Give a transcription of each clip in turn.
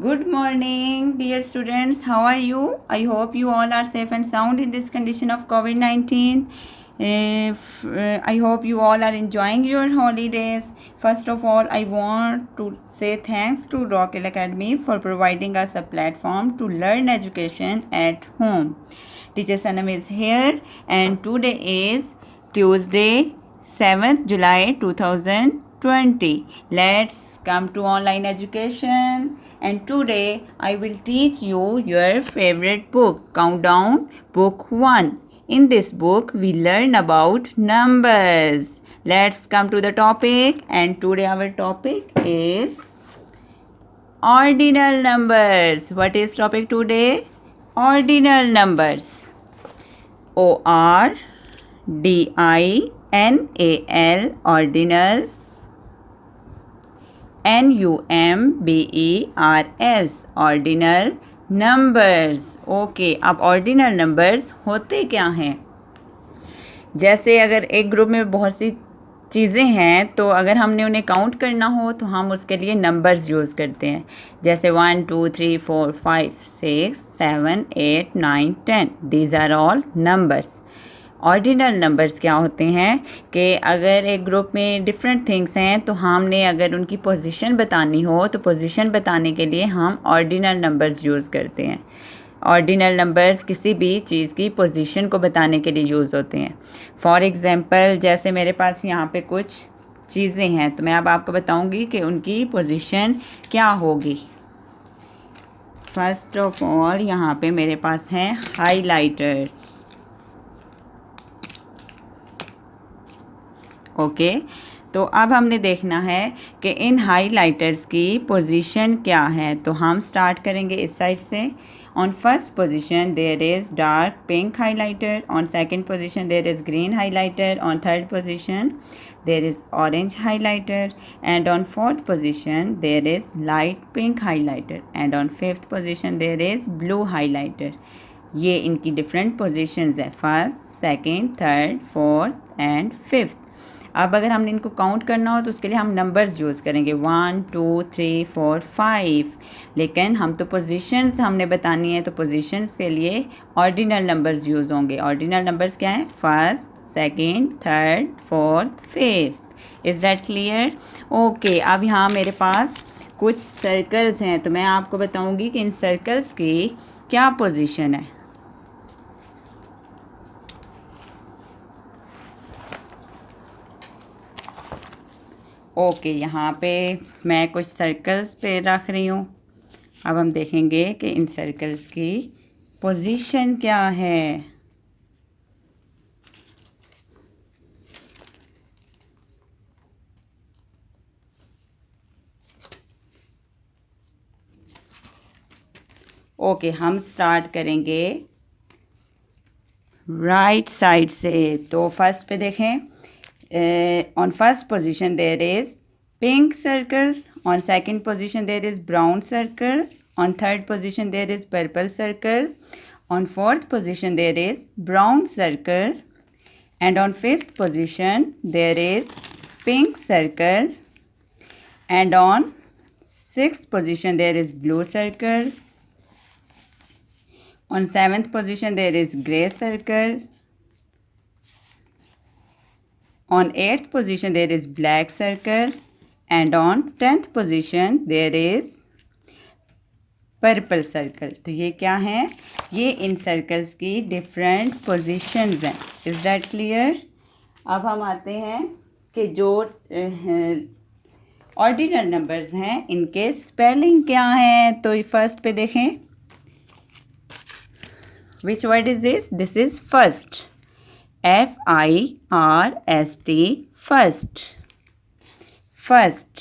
Good morning, dear students. How are you? I hope you all are safe and sound in this condition of COVID-19. I hope you all are enjoying your holidays. First of all, I want to say thanks to Rockell Academy for providing us a platform to learn education at home. Teacher Sanam is here, and today is Tuesday, 7th July 2020. Let's come to online education, and today I will teach you your favorite book, Countdown Book 1. In this book we learn about numbers. Let's come to the topic, and today our topic is ordinal numbers. What is topic today? Ordinal numbers. ORDINAL ordinal. NUMBERS ordinal numbers. Okay, अब ordinal numbers होते क्या हैं? जैसे अगर एक group में बहुत सी चीज़ें हैं तो अगर हमने उन्हें काउंट करना हो तो हम उसके लिए नंबर्स यूज़ करते हैं. जैसे 1 2 3 4 5 6 7 8 9 10. These are all numbers. Ordinal numbers क्या होते हैं कि अगर एक ग्रुप में डिफरेंट थिंग्स हैं तो हमने अगर उनकी पोजीशन बतानी हो तो पोजीशन बताने के लिए हम ऑर्डिनल नंबर्स यूज़ करते हैं. ऑर्डिनल नंबर्स किसी भी चीज़ की पोजीशन को बताने के लिए यूज़ होते हैं. फॉर एग्ज़ाम्पल, जैसे मेरे पास यहाँ पे कुछ चीज़ें हैं तो मैं अब आपको बताऊँगी कि उनकी पोजीशन क्या होगी. फर्स्ट ऑफ ऑल यहाँ पे मेरे पास है हाईलाइटर. ओके, तो अब हमने देखना है कि इन हाईलाइटर्स की पोजीशन क्या है. तो हम स्टार्ट करेंगे इस साइड से. On first position there is dark pink highlighter. On second position there is green highlighter. On third position there is orange highlighter. And on fourth position there is light pink highlighter. And on fifth position there is blue highlighter. ये इनकी different positions है, first, second, third, fourth and fifth. अब अगर हमने इनको count करना हो तो उसके लिए हम नंबर्स यूज़ करेंगे 1 2 3 4 5. लेकिन हम तो पोजीशंस हमने बतानी है तो पोजीशंस के लिए ऑर्डिनल नंबर्स यूज़ होंगे. ऑर्डिनल नंबर्स क्या हैं? First, second, third, fourth, fifth. Is that clear? Okay, अब यहाँ मेरे पास कुछ सर्कल्स हैं तो मैं आपको बताऊँगी कि इन सर्कल्स की क्या पोजीशन है. ओके, यहाँ पे मैं कुछ सर्कल्स पे रख रही हूँ. अब हम देखेंगे कि इन सर्कल्स की पोजीशन क्या है. ओके, हम स्टार्ट करेंगे राइट साइड से. तो फर्स्ट पे देखें. On first position there is pink circle. On second position there is brown circle. On third position there is purple circle. On fourth position there is brown circle. And on fifth position there is pink circle. And on sixth position there is blue circle. On seventh position there is grey circle. On 8th position there is black circle. And on 10th position there is purple circle. तो ये क्या है? ये इन circles की different positions हैं. Is that clear? अब हम आते हैं कि जो ऑर्डिनल नंबर्स हैं इनके स्पेलिंग क्या हैं. तो फर्स्ट पे देखें. Which word is this? This is first. FIRST, first. First.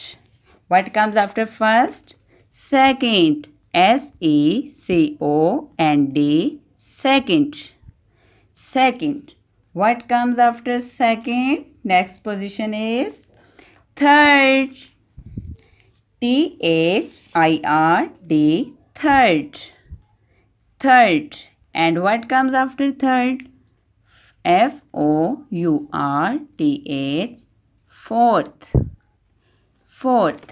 What comes after first? Second. SECOND, second. Second. What comes after second? Next position is third. THIRD, third. Third. And what comes after third? FOURTH, fourth. Fourth.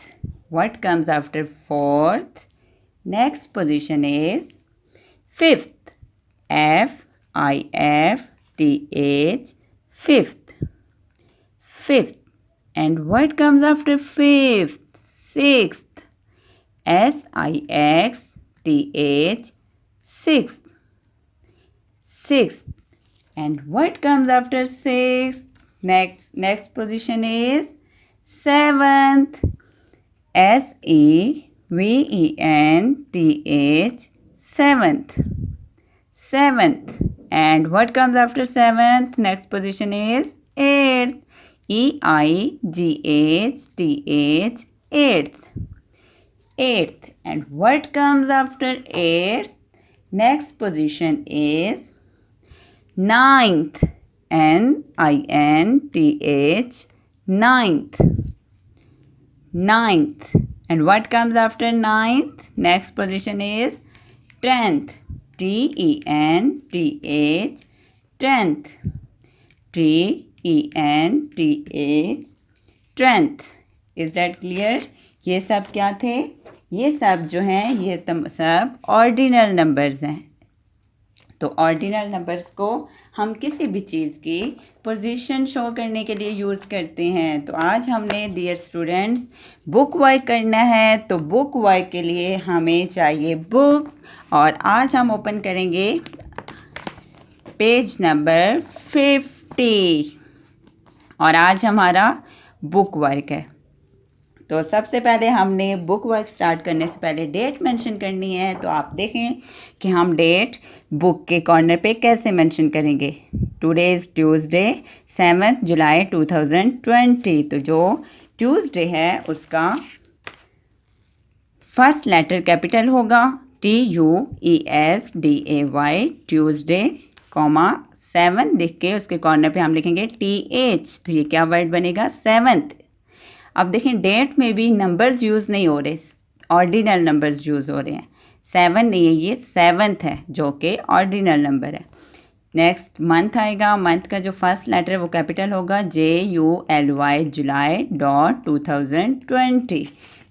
What comes after fourth? Next position is fifth. F-I-F-T-H. Fifth. Fifth. And what comes after fifth? Sixth. S-I-X-T-H. Sixth. Sixth. And what comes after sixth? Next position is seventh. S-E-V-E-N-T-H. Seventh. Seventh. And what comes after seventh? Next position is eighth. E-I-G-H-T-H. Eighth. Eighth. And what comes after eighth? Next position is ninth. N-I-N-T-H. Ninth. Ninth. And what comes after ninth? Next position is tenth. T-E-N-T-H. Tenth. T-E-N-T-H. Tenth. Is that clear? ये सब क्या थे? ये सब जो हैं ये सब ऑर्डिनल नंबर्स हैं। तो ऑर्डिनल नंबर्स को हम किसी भी चीज़ की पोजीशन शो करने के लिए यूज़ करते हैं। तो आज हमने डियर स्टूडेंट्स बुक वर्क करना है। तो बुक वर्क के लिए हमें चाहिए बुक, और आज हम ओपन करेंगे पेज नंबर 50 और आज हमारा बुक वर्क है। तो सबसे पहले हमने बुक वर्क स्टार्ट करने से पहले डेट मेंशन करनी है। तो आप देखें कि हम डेट बुक के कॉर्नर पे कैसे मेंशन करेंगे। टुडे इज़ ट्यूसडे 7 जुलाई 2020। तो जो ट्यूसडे है उसका फर्स्ट लेटर कैपिटल होगा TUESDAY ट्यूसडे, कॉमा 7 लिख के उसके कॉर्नर पे हम लिखेंगे TH। तो ये क्या वर्ड बनेगा? सेवन्थ। अब देखें डेट में भी नंबर्स यूज़ नहीं हो रहे, ऑर्डिनल नंबर्स यूज़ हो रहे हैं। 7 नहीं है, ये सेवन्थ है जो कि ऑर्डिनल नंबर है। नेक्स्ट मंथ आएगा, मंथ का जो फर्स्ट लेटर है वो कैपिटल होगा JULY जुलाई डॉट 2020।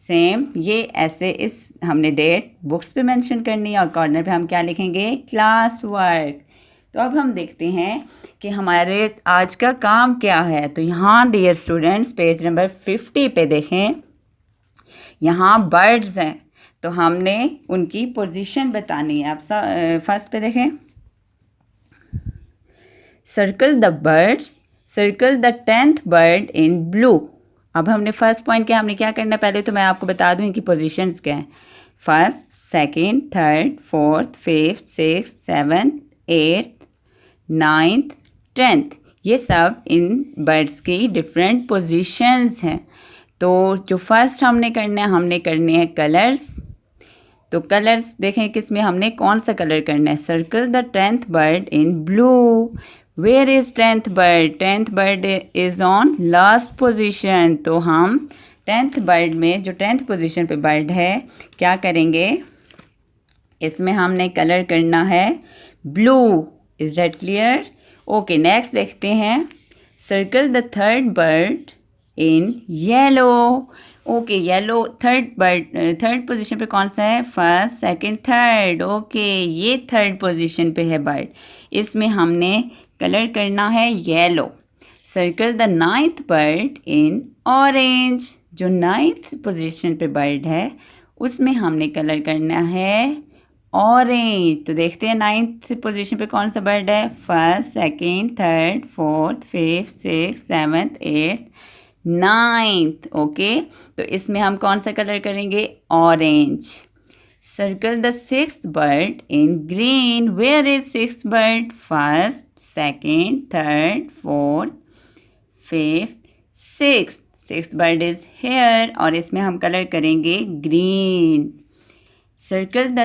सेम ये ऐसे इस हमने डेट बुक्स पे मेंशन करनी है और कॉर्नर पे हम क्या लिखेंगे? Class work. तो अब हम देखते हैं कि हमारे आज का काम क्या है। तो यहाँ डियर स्टूडेंट्स पेज नंबर 50 पे देखें, यहाँ बर्ड्स हैं। तो हमने उनकी पोजीशन बतानी है। आप फर्स्ट पे देखें, circle the birds, circle the 10th bird in blue. अब हमने फर्स्ट पॉइंट क्या हमने क्या करना है पहले तो मैं आपको बता दूं इनकी पोजीशंस क्या हैं। First, second, third, fourth, fifth, sixth, seventh, eighth, ninth, tenth, ये सब इन बर्ड्स की डिफरेंट पोजीशंस हैं। तो जो फर्स्ट हमने करने हैं कलर्स। तो कलर्स देखें किस में हमने कौन सा कलर करना है। Circle the 10th bird in blue. Where is 10th bird? 10th bird is on last position. तो हम 10th बर्ड में जो 10th पोजीशन पे बर्ड है क्या करेंगे, इसमें हमने कलर करना है blue. Is that clear? Okay, next देखते हैं, circle the 3rd bird in yellow. Okay, yellow third position पे कौन सा है? First, second, third. ओके, ये थर्ड पोजीशन पे है बर्ड, इसमें हमने कलर करना है yellow. Circle the 9th bird in orange. जो 9th पोजीशन पे बर्ड है उसमें हमने कलर करना है ऑरेंज। तो देखते हैं 9th पोजीशन पे कौन सा बर्ड है। First, second, third, fourth, fifth, sixth, seventh, eighth, 9th। Okay, तो इसमें हम कौन सा कलर करेंगे? Orange. Circle the 6th bird in green. Where is 6th bird? First, second, third, fourth, fifth, sixth. 6th bird is here और इसमें हम colour करेंगे green. Circle the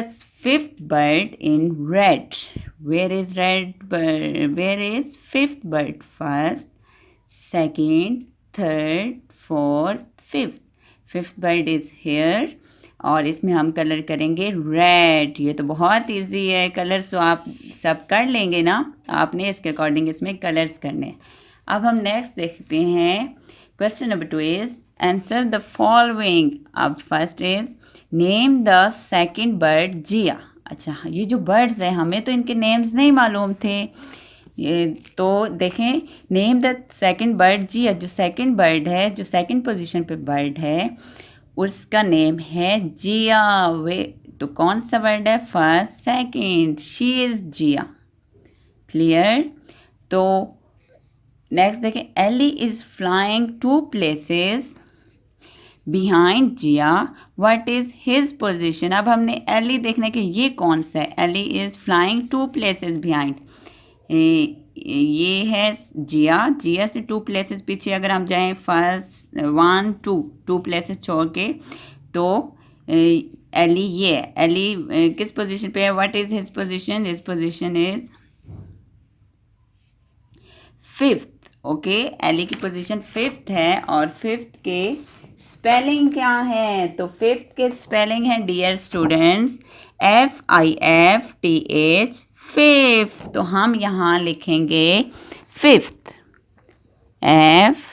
5th bird in red. Where is red bird? Where is 5th bird? First, second, third, fourth, fifth. 5th bird is here और इसमें हम colour करेंगे red. ये तो बहुत इजी है, कलर्स तो आप सब कर लेंगे ना, आपने इसके अकॉर्डिंग इसमें कलर्स करने। अब हम नेक्स्ट देखते हैं, question number 2 is answer the following. अब first is name the second bird जिया। अच्छा, ये जो बर्ड्स हैं हमें तो इनके नेम्स नहीं मालूम थे। ये तो देखें, नेम द सेकंड बर्ड जिया, जो सेकंड बर्ड है, जो सेकंड पोजीशन पे बर्ड है उसका नेम है जिया। वे तो कौन सा वर्ड है? First, second, she is Jiya. Clear? तो नेक्स्ट देखें, Ellie is flying two places behind Jiya, what is his position. अब हमने एली देखना कि ये कौन सा है। Ellie is flying two places behind, ये है जिया। जिया से 2 प्लेसेस पीछे अगर हम जाएं, फर्स्ट 1 2 प्लेसेस छोड़ के, तो एली, ये एली किस पोजीशन पे है? What is his position? His position is 5th। Okay, Ellie की पोजीशन 5th है। और 5th के स्पेलिंग क्या है? तो 5th के स्पेलिंग है डियर स्टूडेंट्स FIFTH, 5th। तो हम यहाँ लिखेंगे 5th, FIFTH,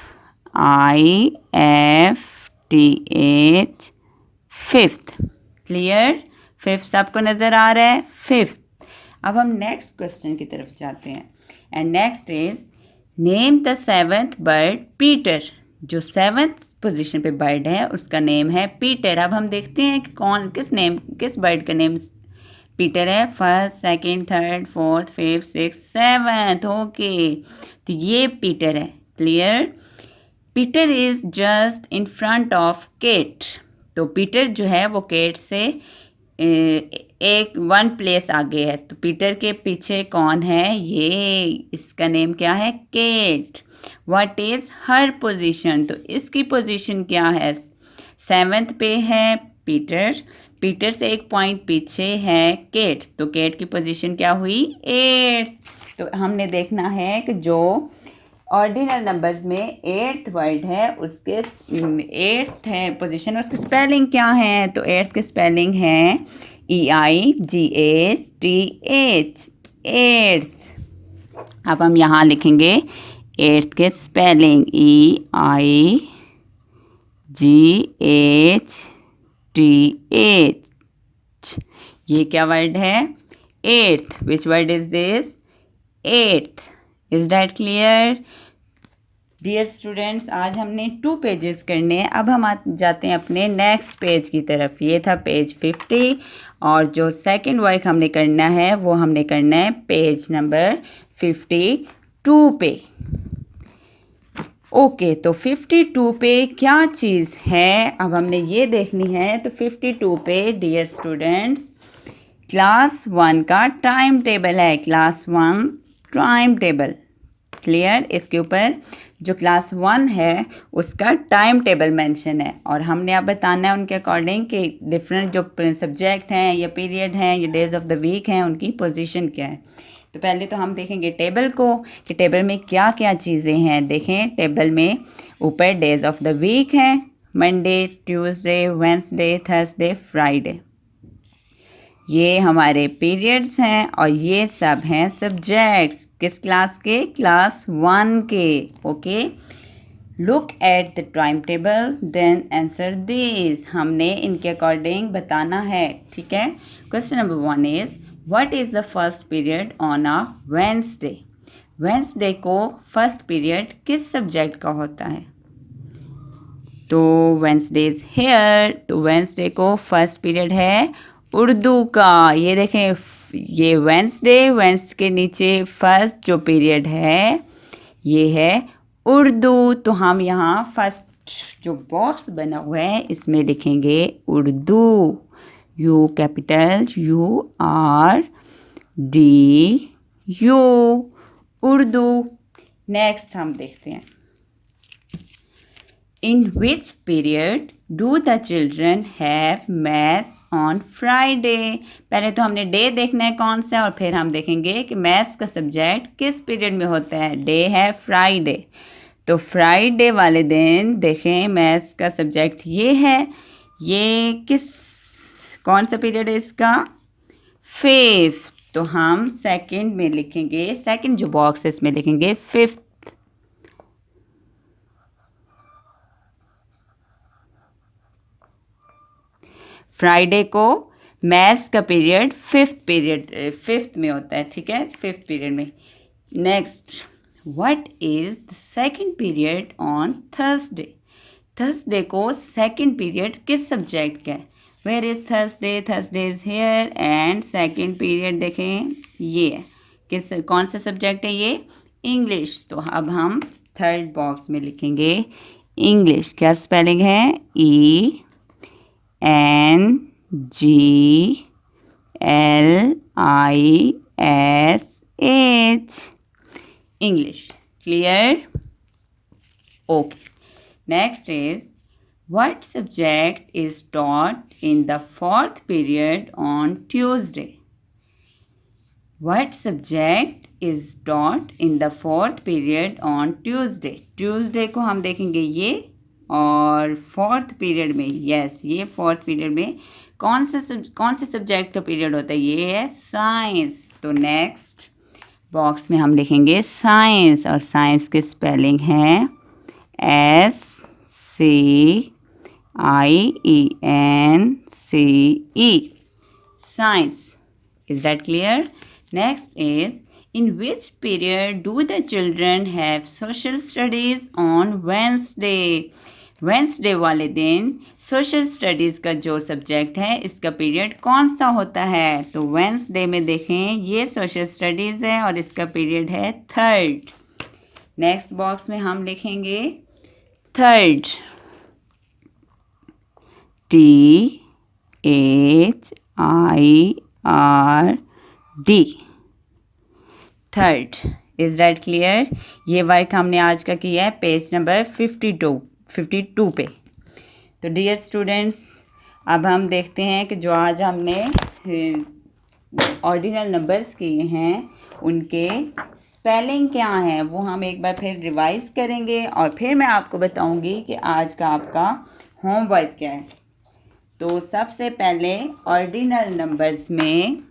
5th। Clear? 5th सबको नज़र आ रहा है? 5th। अब हम नेक्स्ट क्वेश्चन की तरफ जाते हैं। And next is name the 7th bird Peter. जो 7th पोजीशन पे बर्ड है उसका नेम है पीटर। अब हम देखते हैं कि किस बर्ड का नेम पीटर है। First, second, third, fourth, 5th, 6th, 7th। Okay, तो ये पीटर है। Clear? Peter is just in front of Kate. तो पीटर जो है वो केट से एक 1 प्लेस आगे है। तो पीटर के पीछे कौन है? ये, इसका नेम क्या है? Kate. What is her position? तो इसकी पोजीशन क्या है? 7th पे है पीटर, पीटर से 1 पॉइंट पीछे है केट। तो केट की पोजीशन क्या हुई? 8th। तो हमने देखना है कि जो ऑर्डिनल नंबर्स में 8th वर्ड है उसके 8th है पोजीशन, उसकी स्पेलिंग क्या है? तो 8th की स्पेलिंग है EIGHTH, 8th। अब हम यहाँ लिखेंगे 8th के स्पेलिंग EIGHTH। ये क्या वर्ड है? 8th। Which word is this? 8th। Is that clear? Dear students, आज हमने 2 पेजेस करने हैं। अब हम जाते हैं अपने नेक्स्ट पेज की तरफ। ये था पेज 50 और जो सेकंड वर्क हमने करना है वो हमने करना है पेज नंबर 52 पे। ओके, तो 52 पे क्या चीज़ है अब हमने ये देखनी है। तो 52 पे डियर स्टूडेंट्स क्लास 1 का टाइम टेबल है। Class 1 time table. क्लियर? इसके ऊपर जो क्लास 1 है उसका टाइम टेबल मेंशन है और हमने अब बताना है उनके अकॉर्डिंग कि डिफरेंट जो सब्जेक्ट हैं या पीरियड हैं या डेज ऑफ द वीक हैं उनकी पोजीशन क्या है। तो पहले तो हम देखेंगे टेबल को कि टेबल में क्या क्या चीज़ें हैं। देखें, टेबल में ऊपर डेज ऑफ द वीक हैं, Monday, Tuesday, Wednesday, Thursday, Friday. ये हमारे पीरियड्स हैं और ये सब हैं सब्जेक्ट्स। किस क्लास के? क्लास 1 के। Okay, look at the time table then answer this. हमने इनके अकॉर्डिंग बताना है। ठीक है? Question number 1 is what is the first period on a Wednesday. Wednesday को फर्स्ट पीरियड किस सब्जेक्ट का होता है? तो वेंसडे इज हेयर, तो वेंसडे को फर्स्ट पीरियड है उर्दू का। ये देखें, ये वेंसडे के नीचे फर्स्ट जो पीरियड है ये है उर्दू। तो हम यहाँ फर्स्ट जो बॉक्स बना हुआ है इसमें लिखेंगे Urdu. U capital URDU, Urdu. Next हम देखते हैं In which period do the children have maths on Friday? पहले तो हमने डे देखना है कौन सा है और फिर हम देखेंगे कि मैथ्स का सब्जेक्ट किस पीरियड में होता है। डे है फ्राइडे, तो फ्राइडे वाले दिन देखें मैथ्स का सब्जेक्ट ये है। ये कौन सा पीरियड है इसका? 5th। तो हम सेकंड में लिखेंगे, सेकंड जो बॉक्स है इसमें लिखेंगे 5th। फ्राइडे को मैथ्स का पीरियड फिफ्थ में होता है, ठीक है, फिफ्थ पीरियड में। Next, what is the second period on Thursday? Thursday को सेकंड पीरियड किस सब्जेक्ट का है? Where is Thursday? Thursday is here and second period देखें ये है, कौन सा सब्जेक्ट है ये? इंग्लिश। तो अब हम थर्ड बॉक्स में लिखेंगे इंग्लिश। क्या स्पेलिंग है? ENGLISH, English. Clear? Okay. Next is, what subject is taught in the fourth period on Tuesday? What subject is taught in the fourth period on Tuesday? Tuesday को हम देखेंगे ये, और fourth period में, yes ये fourth period में कौन से सब्जेक्ट का पीरियड होता है? ये है साइंस। तो नेक्स्ट बॉक्स में हम लिखेंगे साइंस, और साइंस के स्पेलिंग है SCIENCE, science. Is that clear? Next is, in which period do the children have social studies on Wednesday? Wednesday वाले दिन सोशल स्टडीज़ का जो सब्जेक्ट है इसका पीरियड कौन सा होता है? तो वेंसडे में देखें ये सोशल स्टडीज़ है और इसका पीरियड है थर्ड। नेक्स्ट बॉक्स में हम लिखेंगे third, THIRD, third. Is that clear? ये वर्क हमने आज का किया है पेज नंबर 52 पे। तो डियर स्टूडेंट्स, अब हम देखते हैं कि जो आज हमने ऑर्डिनल नंबर्स किए हैं उनके स्पेलिंग क्या है वो हम एक बार फिर रिवाइज करेंगे, और फिर मैं आपको बताऊंगी कि आज का आपका होमवर्क क्या है। तो सबसे पहले ऑर्डिनल नंबर्स में,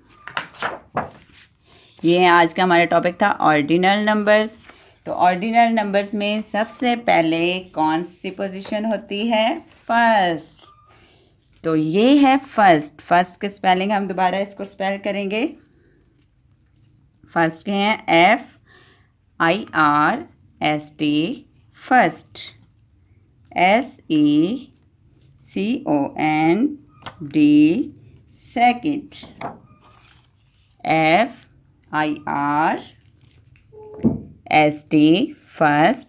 ये है आज का हमारा टॉपिक था ऑर्डिनल नंबर्स। तो ऑर्डिनल नंबर्स में सबसे पहले कौन सी पोजीशन होती है? फर्स्ट। तो ये है फर्स्ट। फर्स्ट के स्पेलिंग हम दोबारा इसको स्पेल करेंगे। फर्स्ट के हैं FIRST, first, SECOND, second, FIRST, first,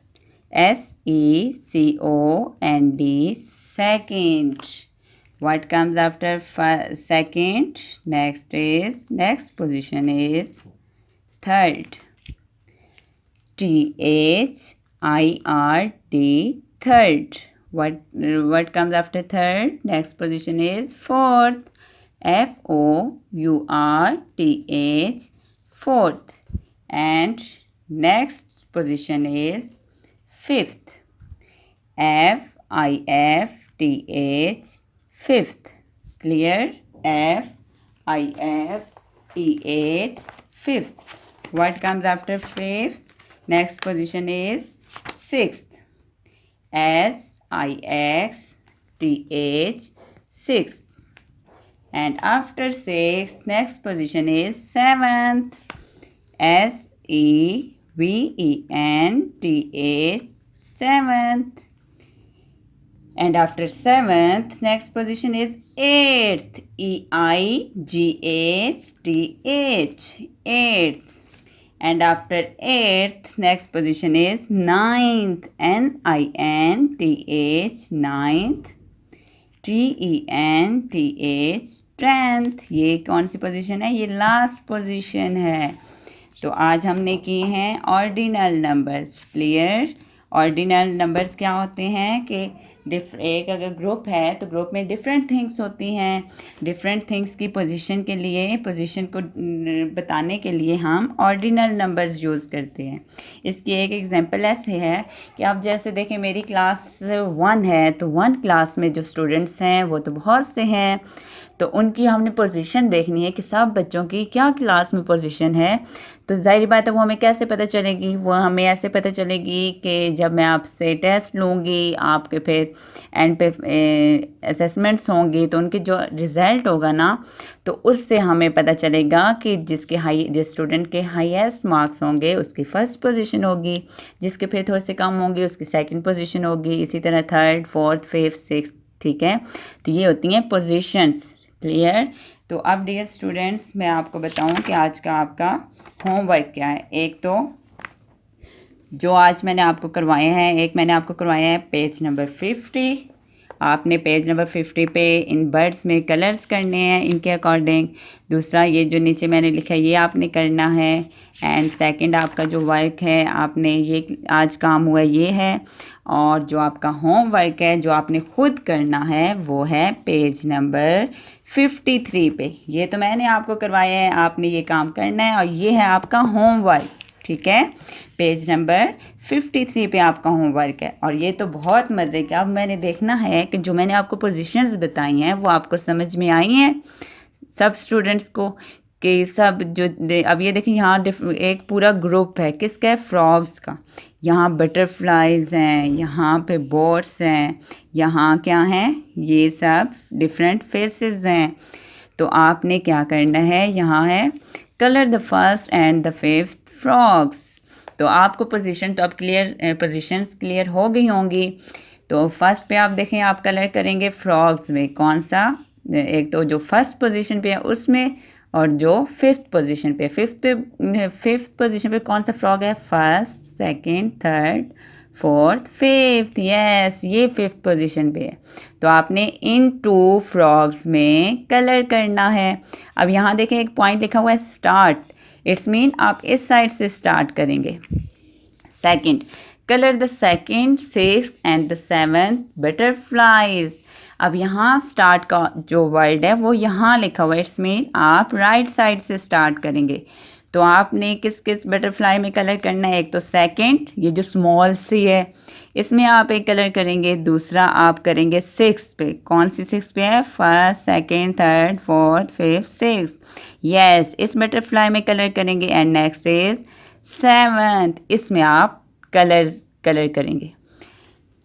SECOND, second. What comes after second? Next position is third. THIRD, third. What comes after third? Next position is fourth. FOURTH, fourth. And next position is fifth. FIFTH, fifth. Clear? FIFTH, fifth. What comes after fifth? Next position is sixth. SIXTH, sixth. And after sixth, next position is seventh. SEVENTH, seventh. And after seventh, next position is eighth. EIGHTH, eighth. And after eighth, next position is ninth. NINTH, ninth. TENTH, tenth. ये कौन सी position है? ये last position है। तो आज हमने किए हैं ordinal numbers. Clear? Ordinal numbers क्या होते हैं कि एक अगर ग्रुप है तो ग्रुप में डिफरेंट थिंग्स होती हैं। डिफरेंट थिंग्स की पोजीशन के लिए, पोजीशन को बताने के लिए हम ऑर्डिनल नंबर्स यूज़ करते हैं। इसकी एक एग्जांपल ऐसे है कि आप जैसे देखें मेरी क्लास 1 है, तो 1 क्लास में जो स्टूडेंट्स हैं वो तो बहुत से हैं, तो उनकी हमने पोजीशन देखनी है कि सब बच्चों की क्या क्लास में पोजीशन है। तो ज़ाहिर बात है वो हमें कैसे पता चलेगी? वो हमें ऐसे पता चलेगी कि जब मैं आपसे टेस्ट लूँगी, आपके फिर एंड पे असेसमेंट्स होंगी, तो उनके जो रिज़ल्ट होगा ना, तो उससे हमें पता चलेगा कि जिस स्टूडेंट के हाईएस्ट मार्क्स होंगे उसकी फ़र्स्ट पोजीशन होगी, जिसके फिर थोड़े से कम होंगे उसकी सेकंड पोजीशन होगी, इसी तरह थर्ड, फोर्थ, फिफ्थ, सिक्स्थ। ठीक है, तो ये होती हैं पोजीशंस। क्लियर। तो अब डियर स्टूडेंट्स, मैं आपको बताऊं कि आज का आपका होमवर्क क्या है। एक तो जो आज मैंने आपको करवाए हैं, एक मैंने आपको करवाया है पेज नंबर 50। आपने पेज नंबर 50 पे इन बर्ड्स में कलर्स करने हैं इनके अकॉर्डिंग। दूसरा ये जो नीचे मैंने लिखा है ये आपने करना है। एंड सेकंड आपका जो वर्क है, आपने ये आज काम हुआ ये है। और जो आपका होमवर्क है जो आपने खुद करना है वो है पेज नंबर 53 पे। ये तो मैंने आपको करवाया है, आपने ये काम करना है और ये है आपका होमवर्क। ठीक है, पेज नंबर 53 पे आपका होमवर्क है। और ये तो बहुत मज़े का, अब मैंने देखना है कि जो मैंने आपको पोजीशंस बताई हैं वो आपको समझ में आई हैं सब स्टूडेंट्स को, कि सब जो अब ये देखिए यहाँ एक पूरा ग्रुप है किसका है, फ्रॉग्स का। यहाँ बटरफ्लाइज हैं, यहाँ पे बोट्स हैं, यहाँ क्या हैं, ये सब डिफरेंट फेसेस हैं। तो आपने क्या करना है, यहाँ है colour the first and the fifth frogs. तो आपको पोजीशन तो अब पोजीशंस क्लियर हो गई होंगी। तो फर्स्ट पे आप देखें, आप कलर करेंगे फ्रॉग्स में कौन सा, एक तो जो फर्स्ट पोजीशन पे है उसमें, और जो फिफ्थ पोजीशन पे, फिफ्थ पोजीशन पे कौन सा फ्रॉग है, first, second, third, fourth, fifth. Yes, ये फिफ्थ पोजीशन पे है। तो आपने इन 2 फ्रॉग्स में कलर करना है। अब यहाँ देखें एक पॉइंट लिखा हुआ है स्टार्ट, इट्स मीन आप इस साइड से स्टार्ट करेंगे। Second, colour the second, sixth and the seventh butterflies. अब यहाँ स्टार्ट का जो वर्ड है वो यहाँ लिखा हुआ है, इट्स मीन आप राइट साइड से स्टार्ट करेंगे। तो आपने किस किस बटरफ्लाई में कलर करना है, एक तो सेकंड, ये जो स्मॉल सी है इसमें आप एक कलर करेंगे। दूसरा आप करेंगे सिक्स पे, कौन सी सिक्स पे है, first, second, third, fourth, fifth, six. Yes, इस बटरफ्लाई में कलर करेंगे। एंड नेक्स्ट इज सेवंथ, इसमें आप कलर करेंगे।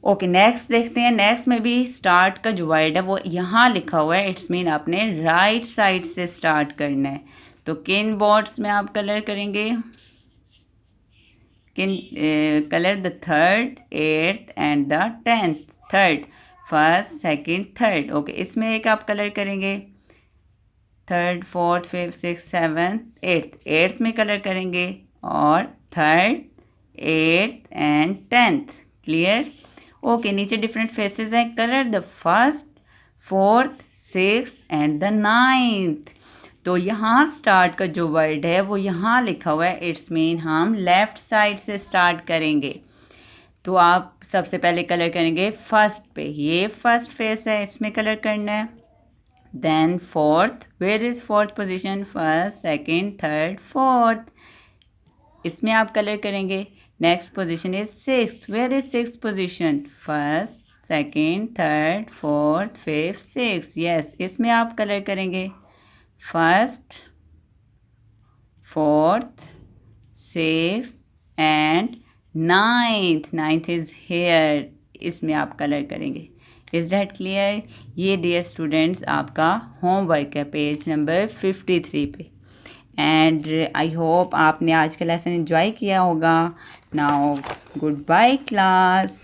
ओके, नेक्स्ट देखते हैं। नेक्स्ट में भी स्टार्ट का जो वर्ड है वो यहाँ लिखा हुआ है, इट्स मीन आपने राइट साइड से स्टार्ट करना है। तो किन बोर्ड्स में आप कलर करेंगे, colour the third, eighth and the 10th। Third, first, second, third. Okay, इसमें एक आप कलर करेंगे, third, fourth, fifth, six, seventh, eighth. Eighth में कलर करेंगे, और third, eighth and 10th। Clear. Okay, नीचे डिफरेंट फेसेस हैं, colour the first, fourth, sixth and the 9th। तो यहाँ स्टार्ट का जो वर्ड है वो यहाँ लिखा हुआ है, इट्स मीन हम लेफ़्ट साइड से स्टार्ट करेंगे। तो आप सबसे पहले कलर करेंगे फर्स्ट पे, ये फर्स्ट फेस है इसमें कलर करना है। Then fourth, where is fourth position, first, second, third, fourth, इसमें आप कलर करेंगे। Next position is sixth, where is sixth position, first, second, third, fourth, fifth, six. Yes, इसमें आप कलर करेंगे first, fourth, sixth and 9th। 9th is here, इसमें आप colour करेंगे। Is that clear. ये डियर स्टूडेंट्स आपका homework है page number 53 पे। एंड आई होप आपने आज का लेसन एंजॉय किया होगा। Now good bye class.